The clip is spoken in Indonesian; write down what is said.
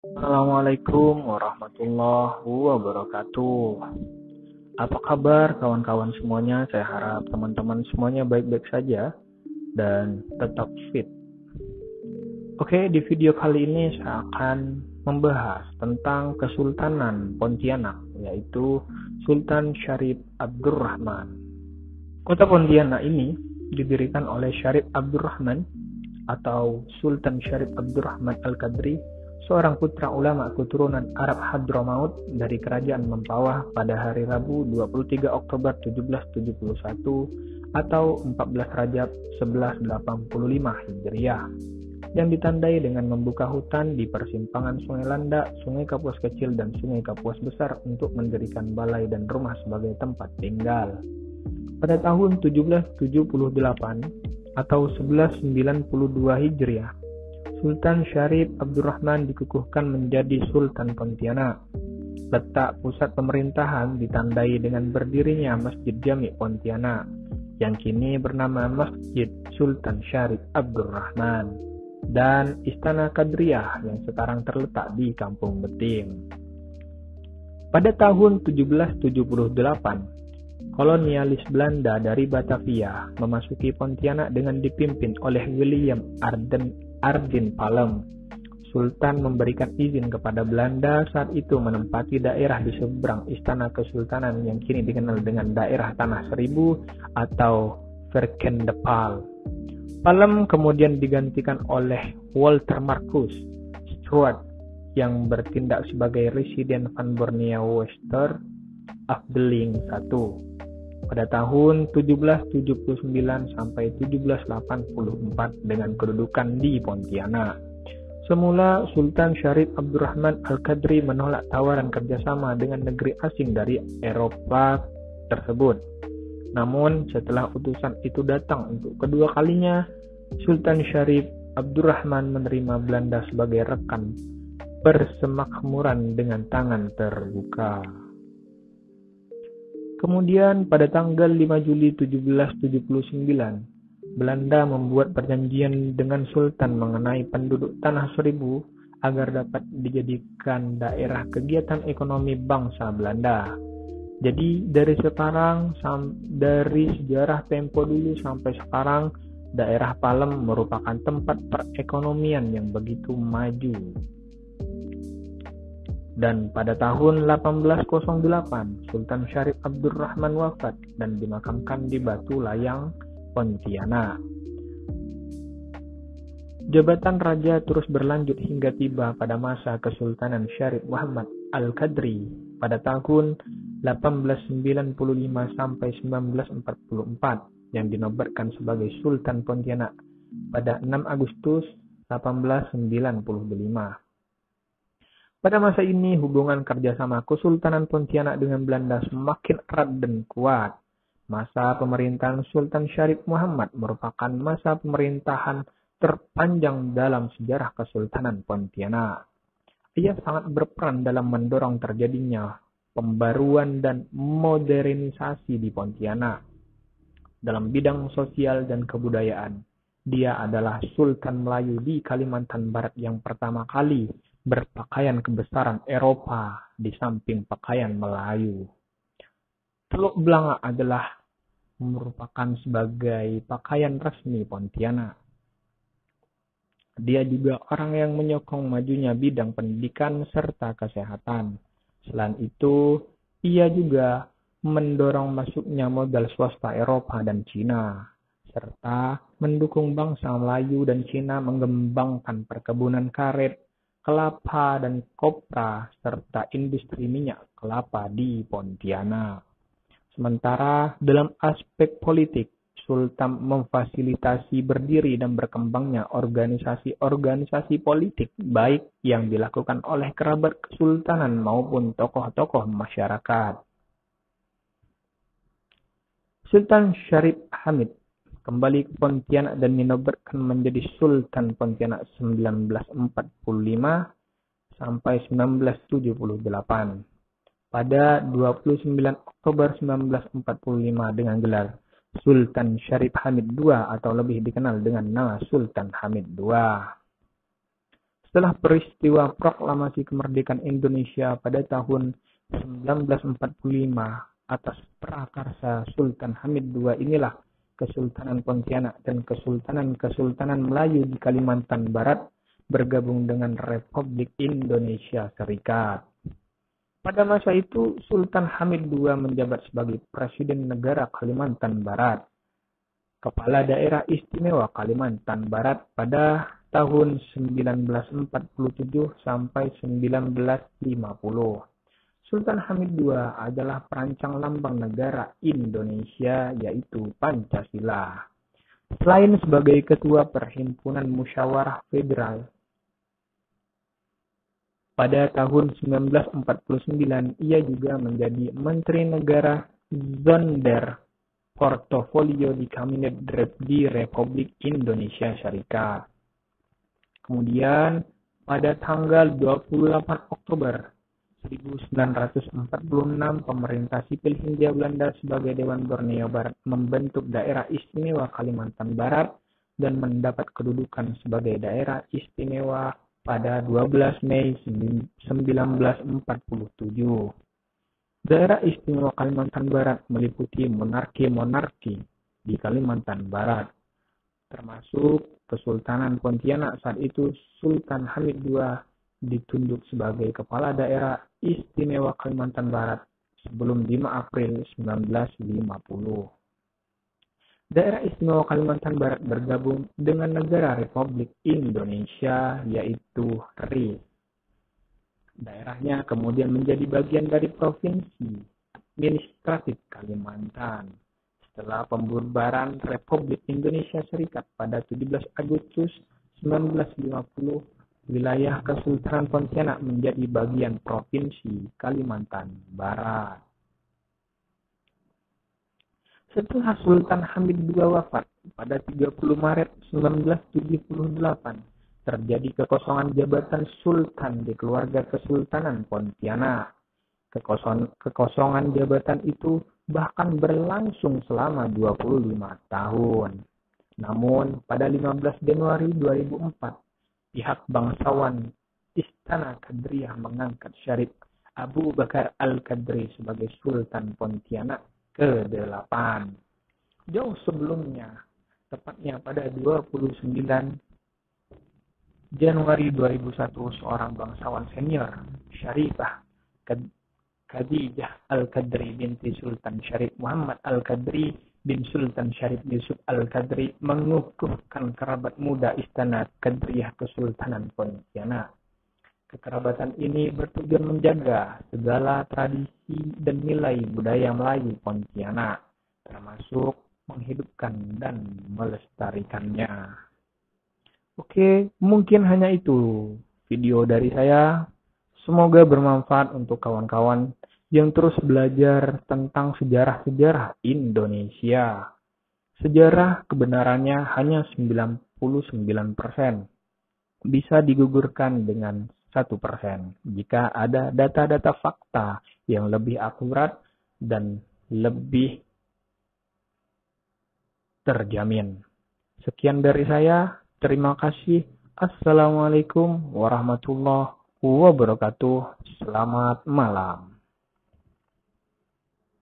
Assalamualaikum warahmatullahi wabarakatuh. Apa kabar kawan-kawan semuanya? Saya harap teman-teman semuanya baik-baik saja dan tetap fit. Oke, di video kali ini saya akan membahas tentang Kesultanan Pontianak, yaitu Sultan Syarif Abdurrahman. Kota Pontianak ini didirikan oleh Syarif Abdurrahman atau Sultan Syarif Abdurrahman Al-Qadri, seorang putra ulama keturunan Arab Hadramaut dari Kerajaan Mempawah pada hari Rabu 23 Oktober 1771 atau 14 Rajab 1185 Hijriah, yang ditandai dengan membuka hutan di persimpangan Sungai Landak, Sungai Kapuas Kecil, dan Sungai Kapuas Besar untuk mendirikan balai dan rumah sebagai tempat tinggal. Pada tahun 1778 atau 1192 Hijriah, Sultan Syarif Abdurrahman dikukuhkan menjadi Sultan Pontianak. Letak pusat pemerintahan ditandai dengan berdirinya Masjid Jami Pontianak, yang kini bernama Masjid Sultan Syarif Abdurrahman, dan Istana Kadriah yang sekarang terletak di Kampung Beting. Pada tahun 1778, kolonialis Belanda dari Batavia memasuki Pontianak dengan dipimpin oleh William Ardin Palem. Sultan memberikan izin kepada Belanda saat itu menempati daerah di seberang Istana Kesultanan yang kini dikenal dengan daerah Tanah Seribu atau Verkendepal. Palem kemudian digantikan oleh Walter Marcus Stuart yang bertindak sebagai Residen Van Borneo Wester Afdeling I pada tahun 1779 sampai 1784 dengan kedudukan di Pontianak. Semula Sultan Syarif Abdurrahman Al-Qadri menolak tawaran kerjasama dengan negeri asing dari Eropa tersebut. Namun setelah utusan itu datang untuk kedua kalinya, Sultan Syarif Abdurrahman menerima Belanda sebagai rekan persemakmuran dengan tangan terbuka. Kemudian pada tanggal 5 Juli 1779, Belanda membuat perjanjian dengan Sultan mengenai penduduk Tanah Seribu agar dapat dijadikan daerah kegiatan ekonomi bangsa Belanda. Jadi dari sejarah tempo dulu sampai sekarang, daerah Palem merupakan tempat perekonomian yang begitu maju. Dan pada tahun 1808, Sultan Syarif Abdurrahman wafat dan dimakamkan di Batu Layang, Pontianak. Jabatan raja terus berlanjut hingga tiba pada masa Kesultanan Syarif Muhammad Al-Qadri pada tahun 1895 sampai 1944 yang dinobatkan sebagai Sultan Pontianak pada 6 Agustus 1895. Pada masa ini hubungan kerjasama Kesultanan Pontianak dengan Belanda semakin erat dan kuat. Masa pemerintahan Sultan Syarif Muhammad merupakan masa pemerintahan terpanjang dalam sejarah Kesultanan Pontianak. Ia sangat berperan dalam mendorong terjadinya pembaruan dan modernisasi di Pontianak. Dalam bidang sosial dan kebudayaan, dia adalah Sultan Melayu di Kalimantan Barat yang pertama kali berpakaian kebesaran Eropa di samping pakaian Melayu. Teluk Blangak adalah merupakan sebagai pakaian resmi Pontianak. Dia juga orang yang menyokong majunya bidang pendidikan serta kesehatan. Selain itu, ia juga mendorong masuknya modal swasta Eropa dan Cina, serta mendukung bangsa Melayu dan Cina mengembangkan perkebunan karet, kelapa dan kopra, serta industri minyak kelapa di Pontianak. Sementara dalam aspek politik, Sultan memfasilitasi berdiri dan berkembangnya organisasi-organisasi politik baik yang dilakukan oleh kerabat kesultanan maupun tokoh-tokoh masyarakat. Sultan Syarif Hamid kembali ke Pontianak dan dinobatkan menjadi Sultan Pontianak 1945 sampai 1978. Pada 29 Oktober 1945 dengan gelar Sultan Syarif Hamid II atau lebih dikenal dengan nama Sultan Hamid II. Setelah peristiwa proklamasi kemerdekaan Indonesia pada tahun 1945 atas prakarsa Sultan Hamid II, inilah Kesultanan Pontianak dan Kesultanan Melayu di Kalimantan Barat bergabung dengan Republik Indonesia Serikat. Pada masa itu, Sultan Hamid II menjabat sebagai Presiden Negara Kalimantan Barat, Kepala Daerah Istimewa Kalimantan Barat pada tahun 1947 sampai 1950. Sultan Hamid II adalah perancang lambang negara Indonesia, yaitu Pancasila. Selain sebagai Ketua Perhimpunan Musyawarah Federal, pada tahun 1949 ia juga menjadi Menteri Negara Sonder Portofolio di Kabinet di Republik Indonesia Serikat. Kemudian pada tanggal 28 Oktober 1946, pemerintah sipil Hindia Belanda sebagai Dewan Borneo Barat membentuk Daerah Istimewa Kalimantan Barat dan mendapat kedudukan sebagai daerah istimewa pada 12 Mei 1947. Daerah Istimewa Kalimantan Barat meliputi monarki-monarki di Kalimantan Barat, termasuk Kesultanan Pontianak. Saat itu Sultan Hamid II ditunjuk sebagai Kepala Daerah Istimewa Kalimantan Barat sebelum 5 April 1950. Daerah Istimewa Kalimantan Barat bergabung dengan Negara Republik Indonesia, yaitu RI. Daerahnya kemudian menjadi bagian dari Provinsi Administratif Kalimantan. Setelah pembubaran Republik Indonesia Serikat pada 17 Agustus 1950, wilayah Kesultanan Pontianak menjadi bagian Provinsi Kalimantan Barat. Setelah Sultan Hamid II wafat pada 30 Maret 1978, terjadi kekosongan jabatan Sultan di keluarga Kesultanan Pontianak. Kekosongan jabatan itu bahkan berlangsung selama 25 tahun. Namun, pada 15 Januari 2004, pihak bangsawan Istana Kadriyah mengangkat Syarif Abu Bakar Al-Qadri sebagai Sultan Pontianak ke-8. Jauh sebelumnya, tepatnya pada 29 Januari 2001, seorang bangsawan senior, Syarifah Khadijah Al-Qadri binti Sultan Syarif Muhammad Al-Qadri bin Sultan Syarif Yusuf Al-Qadri mengukuhkan kerabat muda Istana Kadriyah Kesultanan Pontianak. Kekerabatan ini bertujuan menjaga segala tradisi dan nilai budaya Melayu Pontianak, termasuk menghidupkan dan melestarikannya. Oke, mungkin hanya itu video dari saya. Semoga bermanfaat untuk kawan-kawan yang terus belajar tentang sejarah-sejarah Indonesia. Sejarah kebenarannya hanya 99%. Bisa digugurkan dengan 1% jika ada data-data fakta yang lebih akurat dan lebih terjamin. Sekian dari saya. Terima kasih. Assalamualaikum warahmatullahi wabarakatuh. Selamat malam.